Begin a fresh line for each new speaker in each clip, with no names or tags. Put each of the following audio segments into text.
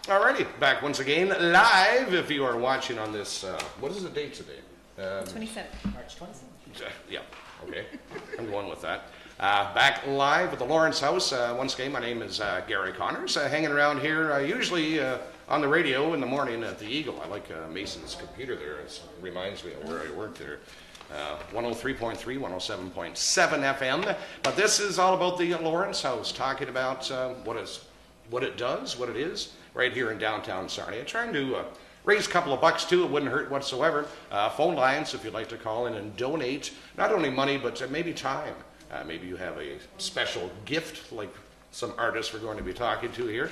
Alrighty, back once again, live. If you are watching on this, what is the date today?
27th.
March 27th.
Yeah, okay. I'm going with that. Back live at the Lawrence House. Once again, my name is Gary Connors. Hanging around here, usually on the radio in the morning at the Eagle. I like Mason's computer there. It reminds me of where I worked there. 103.3, 107.7 FM. But this is all about the Lawrence House, talking about what it does, what it is, right here in downtown Sarnia. Trying to raise a couple of bucks too. It wouldn't hurt whatsoever. Phone lines if you'd like to call in and donate not only money but maybe time. Maybe you have a special gift like some artists we're going to be talking to here.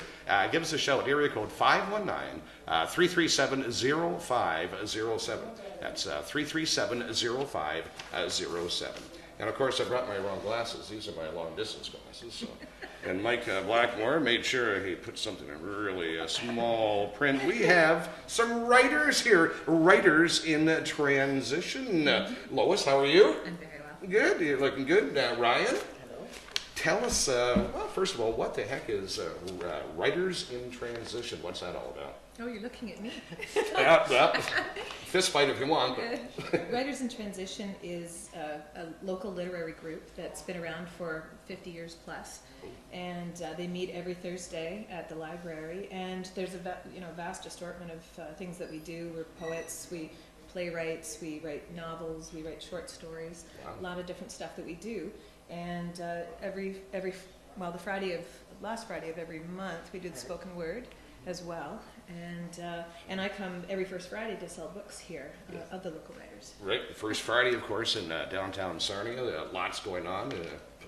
Give us a shout. Area code 519-337-0507. That's 337-0507. And of course, I brought my wrong glasses. These are my long distance glasses. So. And Mike Blackmore made sure he put something in really small print. We have some writers here, writers in transition. Lois, how are you?
I'm very well.
Good, you're looking good. Ryan?
Hello.
Tell us, well, first of all, what the heck is Writers in Transition? What's that all about?
Oh, you're looking at me.
Fist fight if you want.
Writers in Transition is a local literary group that's been around for 50 years plus, and they meet every Thursday at the library. And there's a vast assortment of things that we do. We're poets, we playwrights, we write novels, we write short stories. Wow. A lot of different stuff that we do. And the last Friday of every month, we do the spoken word as well, and I come every first Friday to sell books here of the local writers.
Right, first Friday, of course, in downtown Sarnia. Lots going on,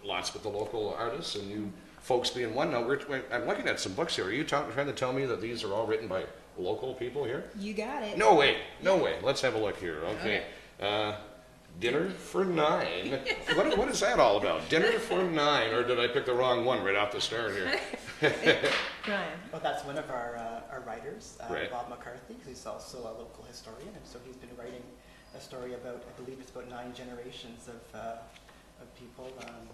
lots with the local artists, and you folks being one. Now, I'm looking at some books here. Are you trying to tell me that these are all written by local people here?
You got it.
No way, no way. Let's have a look here. Okay. Dinner for 9. What is that all about? Dinner for 9, or did I pick the wrong one right off the start here?
Ryan.
Well, that's one of our writers,
Right.
Bob McCarthy, who's also a local historian, and so he's been writing a story about, I believe it's about 9 generations of people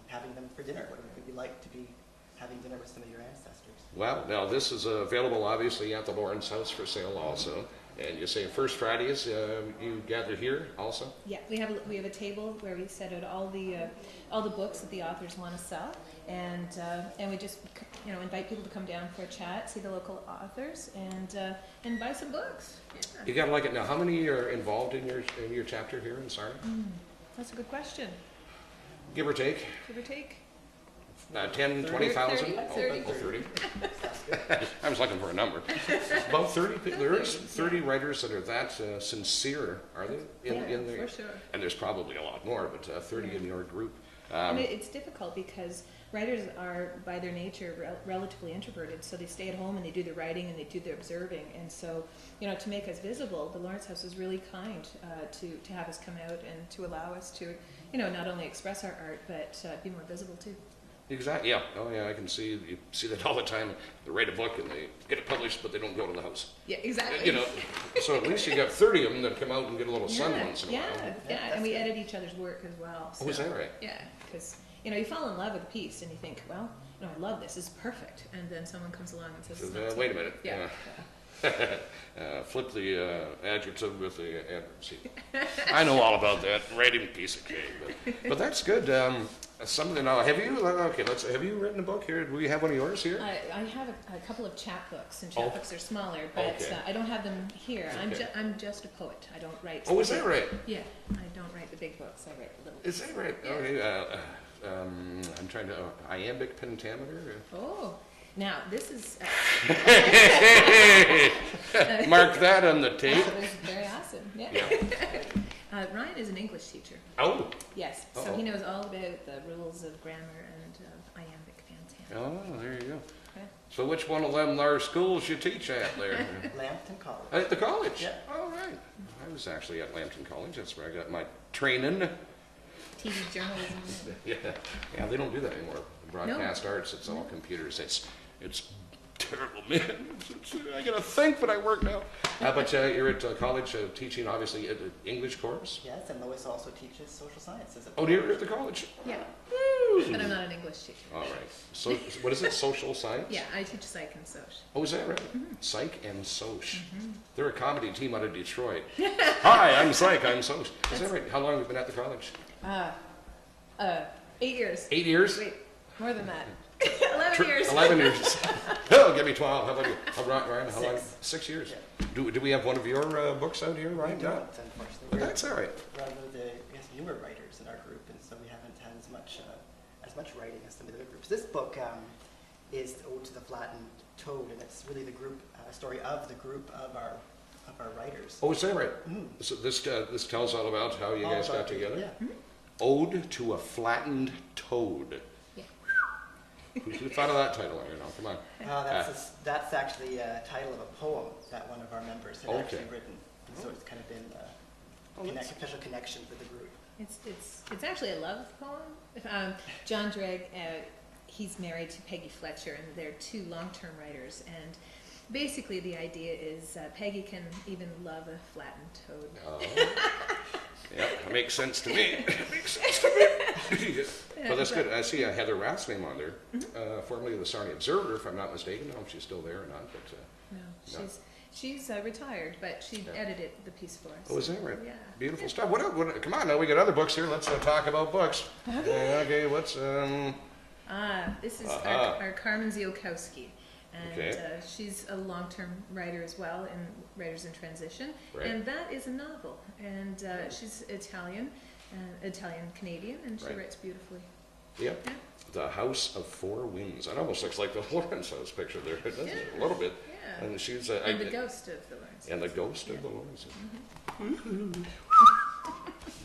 having them for dinner. What it would be like to be having dinner with some of your ancestors.
Well, now this is available obviously at the Lawrence House for sale also. And you say first Fridays you gather here also?
Yeah, we have a table where we set out all the books that the authors want to sell, and we just invite people to come down for a chat, see the local authors, and buy some books. Yeah.
You gotta like it. Now, how many are involved in your chapter here in Sarnia?
That's a good question.
Give or take.
Give or take.
10, 20,000?
30.
Oh, 30. I was looking for a number. About 30. There's 30 writers that are that sincere, are they? In there?
For sure.
And there's probably a lot more, but 30 in your group.
And it's difficult because writers are, by their nature, relatively introverted, so they stay at home and they do the writing and they do the observing. And so, to make us visible, the Lawrence House is really kind to have us come out and to allow us to, not only express our art, but be more visible too.
Exactly. Yeah. Oh, yeah. I can see you see that all the time. They write a book and they get it published, but they don't go to the house.
Yeah, exactly.
So at least you got 30 of them that come out and get a little sun once in a while.
Yeah, and we edit each other's work as well. So,
oh, is that right?
Yeah, because you fall in love with a piece and you think, well, I love this. It's perfect, and then someone comes along and says,
wait a minute.
Yeah.
Flip the adjective with the adverb. I know all about that. Writing a piece of cake, but that's good. Something now. Have you? Have you written a book here? Do we have one of yours here?
I have a couple of chapbooks, and chapbooks are smaller, but I don't have them here.
Okay.
I'm just a poet. I don't write.
Oh, is that right?
Yeah, I don't write the big books. I write the little.
Is that right?
Yeah.
Okay. I'm trying to iambic pentameter.
Oh. Now, this is...
Mark that on the tape.
That was very awesome. Yeah. Ryan is an English teacher.
Oh.
Yes. So he knows all about the rules of grammar and iambic pentameter.
Oh, there you go.
Okay.
So which one of them are schools you teach at there?
Lambton College.
At the college?
Yeah.
All right. I was actually at Lambton College. That's where I got my training.
TV journalism.
Yeah, they don't do that anymore. Broadcast arts, it's all computers. It's terrible, man. I gotta think, but I work now. But you're at college teaching, obviously, English course?
Yes, and Lois also teaches social sciences.
Oh, you're at the college?
Yeah.
Woo!
but I'm not an English teacher.
All right. So, what is it? Social science?
Yeah, I teach psych and soc.
Oh, is that right? Psych and Soc. They're a comedy team out of Detroit. Hi, I'm Psych, I'm Soc. Is that right? How long have you been at the college?
8 years.
8 years?
Wait, more than that. 11 years.
11 years. Oh, give me 12. How about you? Ryan, how long?
6.
6 years.
Yeah.
Do we have one of your books out here, Ryan?
We don't, unfortunately.
But that's all right.
We're one of the newer writers in our group, and so we haven't had as much writing as some of the other groups. This book is Ode to the Flattened Toad, and it's really the group story of the group of our writers.
Oh, is that right? So this tells all about how you
All
guys
about
got together?
Yeah.
Ode to a Flattened Toad.
Yeah.
Who thought of that title? You know, come on.
That's actually a title of a poem that one of our members had
Okay.
actually written, and so it's kind of been official connection for the group.
It's actually a love poem. John Dreg, he's married to Peggy Fletcher, and they're two long-term writers. And basically, the idea is Peggy can even love a flattened toad.
Yeah, it makes sense to me. Makes sense to me. Well, that's good. I see Heather Rath's name on there, formerly of the Sarnia Observer, if I'm not mistaken. I don't know if she's still there or not, but.
No, she's retired, but she edited the piece for us.
Oh, is that right?
Yeah.
Beautiful stuff. What, come on, now we got other books here. Let's talk about books. Okay, what's
This is our Carmen Ziolkowski. And
Okay.
she's a long-term writer as well, in Writers in Transition.
Right.
And that is a novel. And she's Italian, Italian-Canadian, and she
Right.
writes beautifully.
Yep.
Yeah.
The House of Four Winds. It almost looks like the Lawrence House picture there, doesn't it? A little bit.
Yeah.
And she's
And the ghost of the Lawrence.
And the ghost of the Lawrence.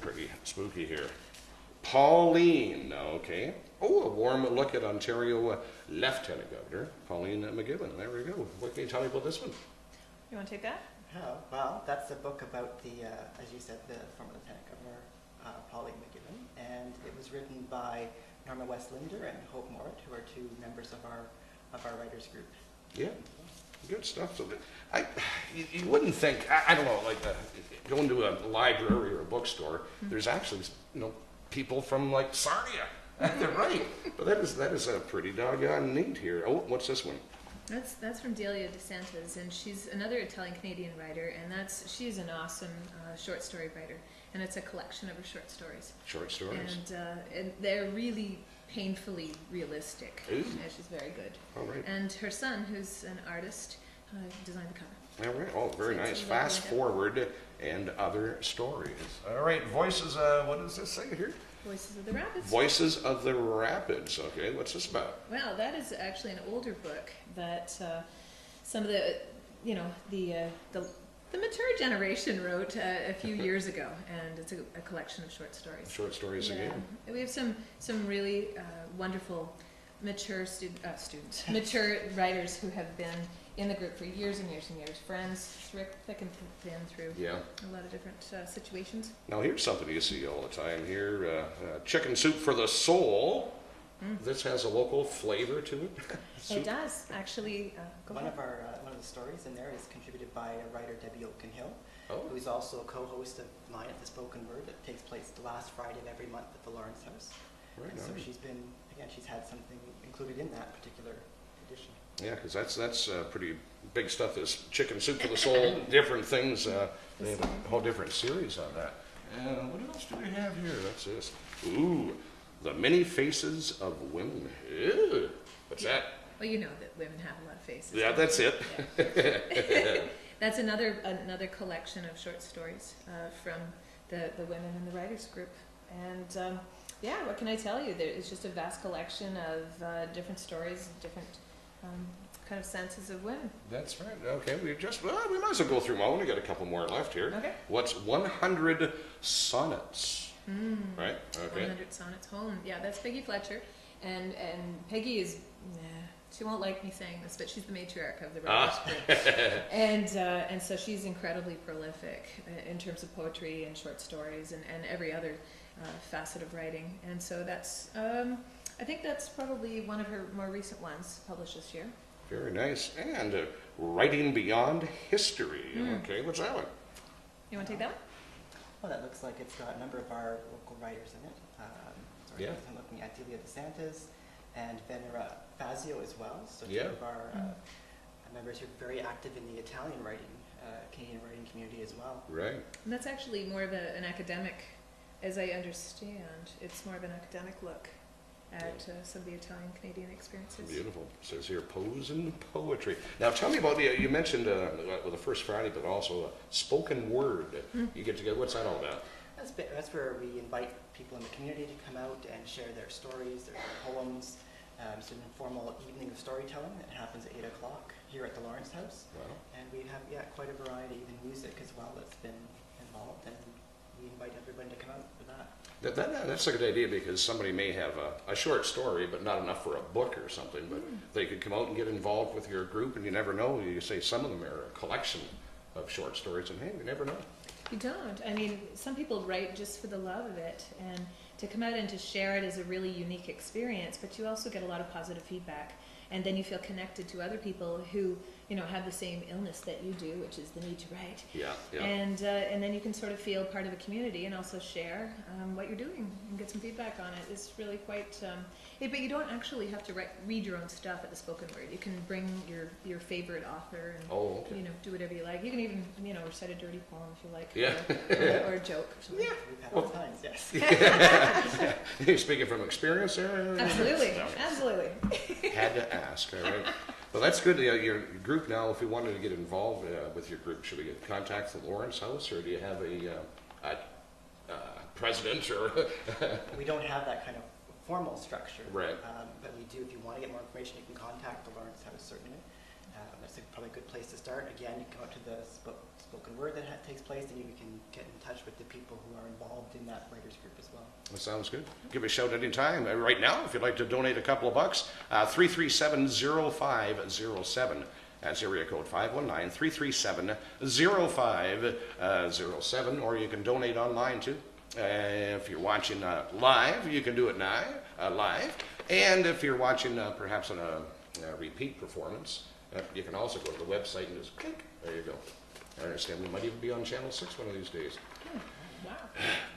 Pretty spooky here. Pauline, okay. Oh, a warm look at Ontario Lieutenant Governor Pauline McGibbon. There we go. What can you tell me about this one?
You want to take that?
Oh, well, that's a book about the, as you said, the former Lieutenant Governor, Pauline McGibbon, and it was written by Norma Westlinder and Hope Morit, who are two members of our writers group.
Yeah, good stuff. So, you wouldn't think, I don't know, like going to a library or a bookstore, there's actually, people from like Sarnia. They're right. But that is a pretty doggone neat here. Oh, what's this one?
That's from Delia DeSantis, and she's another Italian-Canadian writer, and she's an awesome short story writer, and it's a collection of her short stories.
Short stories.
And they're really painfully realistic.
Ooh.
Yeah, she's very good.
All right.
And her son, who's an artist, designed the cover.
All right. Oh, very
So it's
nice.
a
Fast
lovely
Forward and Other Stories. All right. Voices, what does this say here?
Voices of the Rapids.
Voices of the Rapids. Okay, what's this about?
Well, that is actually an older book that some of the, the mature generation wrote a few years ago, and it's a collection of short stories.
Short stories
Yeah.
again.
We have some really wonderful mature students, mature writers who have been in the group for years and years and years, friends, thick and thin through
Yeah.
a lot of different situations.
Now here's something you see all the time here. Chicken soup for the soul. This has a local flavor to it.
It does, actually. Go
One
ahead.
of one of the stories in there is contributed by a writer, Debbie Oakenhill,
Oh.
who is also a co-host of mine at the Spoken Word that takes place the last Friday of every month at the Lawrence House.
Right
And so
on.
she's had something included in that particular edition.
Yeah, because that's pretty big stuff. This chicken soup for the soul, different things. They have a whole different series on that. And what else do we have here? That's this. Ooh, the many faces of women. Ew. What's that?
Well, you know that women have a lot of faces.
Yeah, that's it.
Yeah. That's another collection of short stories from the women in the writers group. And what can I tell you? It's just a vast collection of different stories, different kind of senses of women.
That's right. Okay, we might as well go through them all. We got a couple more left here.
Okay.
What's 100 sonnets? Right. Okay.
100 Sonnets Home. Yeah, that's Peggy Fletcher. And Peggy is, she won't like me saying this, but she's the matriarch of the writers group. And so she's incredibly prolific in terms of poetry and short stories and every other facet of writing. And so that's, I think that's probably one of her more recent ones published this year.
Very nice. And Writing Beyond History. Okay, what's that one?
You want to take that one?
Well, that looks like it's got a number of our local writers in it.
Yeah.
I'm looking at Delia DeSantis and Venera Fazio as well. So two
Yeah.
of our members who are very active in the Italian writing, Canadian writing community as well.
Right.
And that's actually more of an academic, as I understand, it's more of an academic look at some of the Italian Canadian experiences.
Beautiful. Says here, pose and poetry. Now, tell me about you mentioned with the First Friday, but also spoken word. You get together. What's that all about?
That's where we invite people in the community to come out and share their stories, their poems. It's an informal evening of storytelling that happens at 8 o'clock here at the Lawrence House.
Wow.
And we have, quite a variety, even music as well, that's been involved. And we invite everybody to come out for that.
That's a good idea, because somebody may have a short story, but not enough for a book or something. But they could come out and get involved with your group, and you never know. You say some of them are a collection of short stories, and hey, you never know.
You don't. I mean, some people write just for the love of it, and to come out and to share it is a really unique experience, but you also get a lot of positive feedback, and then you feel connected to other people who, have the same illness that you do, which is the need to write.
Yeah, yeah.
And then you can sort of feel part of the community and also share what you're doing and get some feedback on it. It's really quite, but you don't actually have to read your own stuff at the spoken word. You can bring your favorite author and do whatever you like. You can even recite a dirty poem if you like, or a joke or something.
We've had all times, yes.
You're speaking from experience there?
Absolutely, absolutely.
Had to ask, all right. Well, that's good. Your group now, if we wanted to get involved with your group, should we get contact the Lawrence House, or do you have a president? Or
We don't have that kind of formal structure.
Right.
But we do, if you want to get more information, you can contact the Lawrence House, certainly. That's probably a good place to start. Again, you come out to the spoken word that takes place, and you can get in touch with the people who are involved in that writers group as well.
That sounds good. Give a shout anytime. Right now, if you'd like to donate a couple of bucks, 337-0507. That's area code 519-337-0507. Or you can donate online too. If you're watching live, you can do it now, live. And if you're watching perhaps on a repeat performance, you can also go to the website and just click. There you go. I understand we might even be on Channel 6 one of these days.
Wow.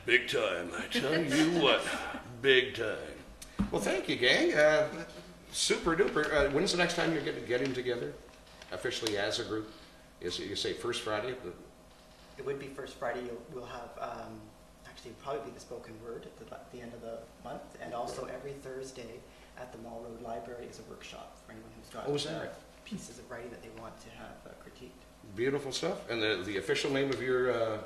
Big time, I tell you what. Big time. Well, thank you, gang. Super duper. When's the next time you're getting together officially as a group? Is it, you say first Friday?
It would be first Friday. We'll have actually probably the spoken word at the end of the month, and also every Thursday at the Mall Road Library is a workshop for anyone who's got pieces of writing that they want to have critiqued.
Beautiful stuff. And the official name of your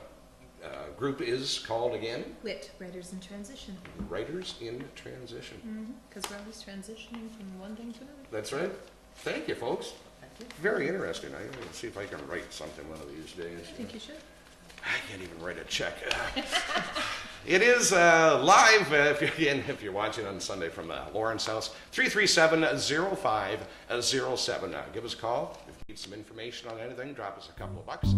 group is called again?
WIT, Writers in Transition.
Writers in Transition.
Because we're always transitioning from one thing to another.
That's right. Thank you, folks.
Thank you.
Very interesting. I'm going to see if I can write something one of these days.
I think you should.
I can't even write a check. It is live, if you're watching on Sunday from Lawrence House, 337-0507. Give us a call. If you need some information on anything, drop us a couple of bucks.